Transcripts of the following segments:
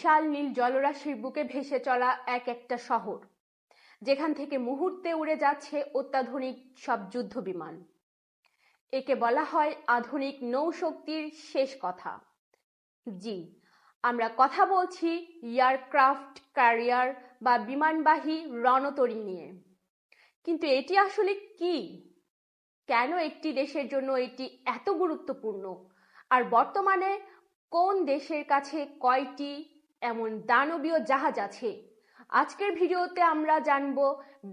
বিশাল নীল জলরাশির বুকে ভেসে চলা এক একটা শহর, যেখান থেকে মুহূর্তে উড়ে যাচ্ছে অত্যাধুনিক সব যুদ্ধ বিমান। একে বলা হয় আধুনিক নৌশক্তির শেষ কথা। জি, আমরা কথা বলছি এয়ারক্রাফট ক্যারিয়ার বা বিমানবাহী রণতরী নিয়ে। কিন্তু এটি আসলে কি? কেন একটি দেশের জন্য এটি এত গুরুত্বপূর্ণ? আর বর্তমানে কোন দেশের কাছে কয়টি এমন দানবীয় জাহাজ আছে? আজকের ভিডিওতে আমরা জানব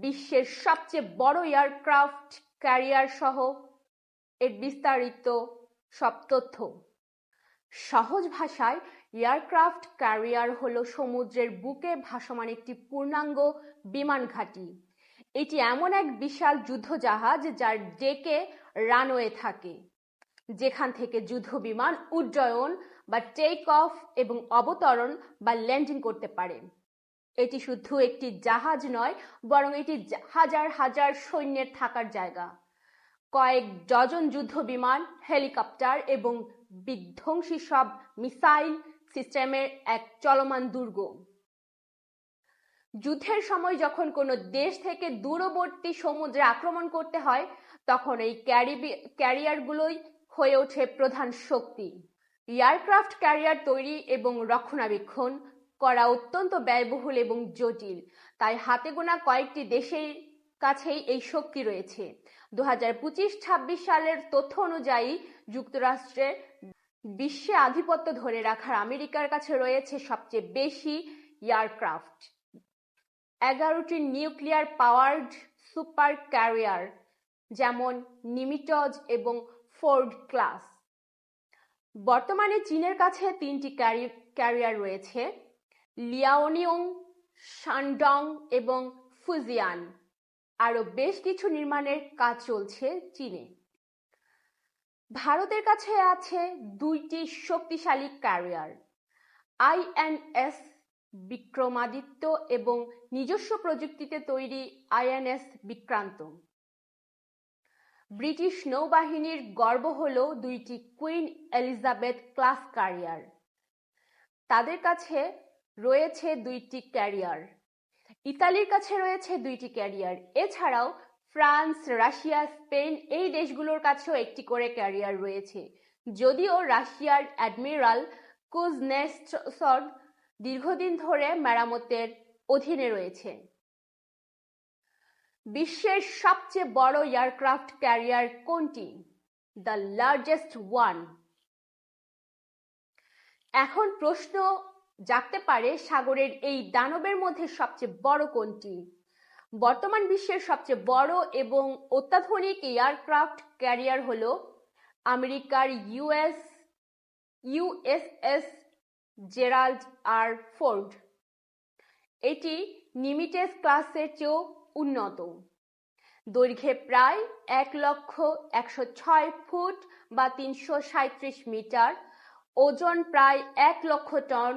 বিশ্বের সবচেয়ে বড় এয়ারক্রাফট ক্যারিয়ার সহ এর বিস্তারিত সব তথ্য। সহজ ভাষায় এয়ারক্রাফট ক্যারিয়ার হলো সমুদ্রের বুকে ভাসমান একটি পূর্ণাঙ্গ বিমান ঘাঁটি। এটি এমন এক বিশাল যুদ্ধজাহাজ যার ডেকে রানওয়ে থাকে, যেখান থেকে যুদ্ধ বিমান উড্ডয়ন বা টেক অফ এবং অবতরণ বা ল্যান্ডিং করতে পারে। এটি শুধু একটি জাহাজ নয়, বরং এটি হাজার হাজার সৈন্যের থাকার জায়গা, কয়েক ডজন যুদ্ধ বিমান, হেলিকপ্টার এবং বিধ্বংসী সব মিসাইল সিস্টেমের এক চলমান দুর্গ। যুদ্ধের সময় যখন কোনো দেশ থেকে দূরবর্তী সমুদ্রে আক্রমণ করতে হয়, তখন এই ক্যারিয়ারগুলোই হয়ে ওঠে প্রধান শক্তি। এয়ারক্রাফট ক্যারিয়ার তৈরি এবং রক্ষণাবেক্ষণ করা অত্যন্ত ব্যয়বহুল এবং জটিল, তাই হাতে গোনা কয়েকটি দেশের কাছেই এই শক্তি রয়েছে। 2025-26 সালের তথ্য অনুযায়ী যুক্তরাষ্ট্রের বিশ্বে আধিপত্য ধরে রাখার আমেরিকার কাছে রয়েছে সবচেয়ে বেশি এয়ারক্রাফট, 11টি নিউক্লিয়ার পাওয়ার্ড সুপার ক্যারিয়ার, যেমন নিমিটজ এবং ফোর্ড ক্লাস। বর্তমানে চীনের কাছে 3টি ক্যারিয়ার রয়েছে, লিয়াওনিং, শানডং এবং ফুজিয়ান। আরও বেশ কিছু নির্মাণের কাজ চলছে চীনে। ভারতের কাছে আছে 2টি শক্তিশালী ক্যারিয়ার, আইএনএস বিক্রমাদিত্য এবং নিজস্ব প্রযুক্তিতে তৈরি আইএনএস বিক্রান্ত। ব্রিটিশ নৌবাহিনীর গর্ব হল 2টি কুইন এলিজাবেথ ক্লাস ক্যারিয়ার, তাদের কাছে রয়েছে 2টি ক্যারিয়ার। ইতালির কাছে রয়েছে 2টি ক্যারিয়ার। এছাড়াও ফ্রান্স, রাশিয়া, স্পেন এই দেশগুলোর কাছেও একটি করে ক্যারিয়ার রয়েছে, যদিও রাশিয়ার অ্যাডমিরাল কুজনেটসভ দীর্ঘদিন ধরে মেরামতের অধীনে রয়েছে। বিশ্বের সবচেয়ে বড় এয়ারক্রাফট ক্যারিয়ার কোনটি? The largest one. এখন প্রশ্ন জাগতে পারে, সাগরের এই দানবের মধ্যে সবচেয়ে বড় কোনটি? বর্তমান বিশ্বের সবচেয়ে বড় এবং অত্যাধুনিক এয়ারক্রাফট ক্যারিয়ার হল আমেরিকার ইউএসএস জেরাল্ড আর ফোর্ড। এটি নিমিটেজ ক্লাসের চেয়েও উন্নত, দৈর্ঘ্যে প্রায় 1,106 ফুট বা 337 মিটার, ওজন প্রায় 1 লক্ষ টন,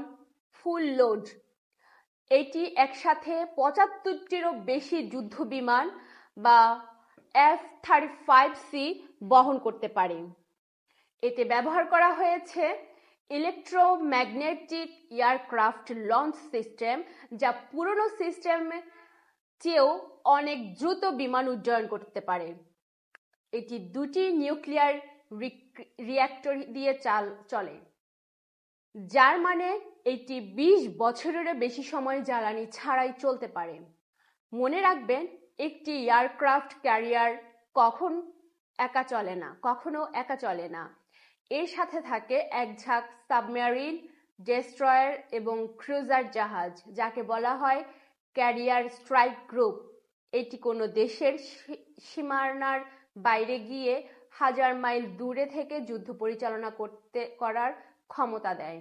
ফুল লোড। এটি একসাথে 75টিরও বেশি যুদ্ধ বিমান বা F-35C বহন করতে পারে। এতে ব্যবহার করা হয়েছে ইলেকট্রোম্যাগনেটিক এয়ারক্রাফট লঞ্চ সিস্টেম, যা পুরনো সিস্টেমের চেয়েও অনেক দ্রুত বিমান উড্ডয়ন করতে পারে। এটি 2টি নিউক্লিয়ার রিঅ্যাক্টর দিয়ে চলে, যার মানে এটি 20 বছরেরও বেশি সময় জ্বালানি ছাড়াই চলতে পারে। মনে রাখবেন, একটি এয়ারক্রাফট ক্যারিয়ার কখনো একা চলে না। এর সাথে থাকে এক ঝাঁক সাবমেরিন, ডেস্ট্রয়ার এবং ক্রুজার জাহাজ, যাকে বলা হয় ক্যারিয়ার স্ট্রাইক গ্রুপ। এটি কোনো দেশের সীমানার বাইরে গিয়ে হাজার মাইল দূরে থেকে যুদ্ধ পরিচালনা করার ক্ষমতা দেয়।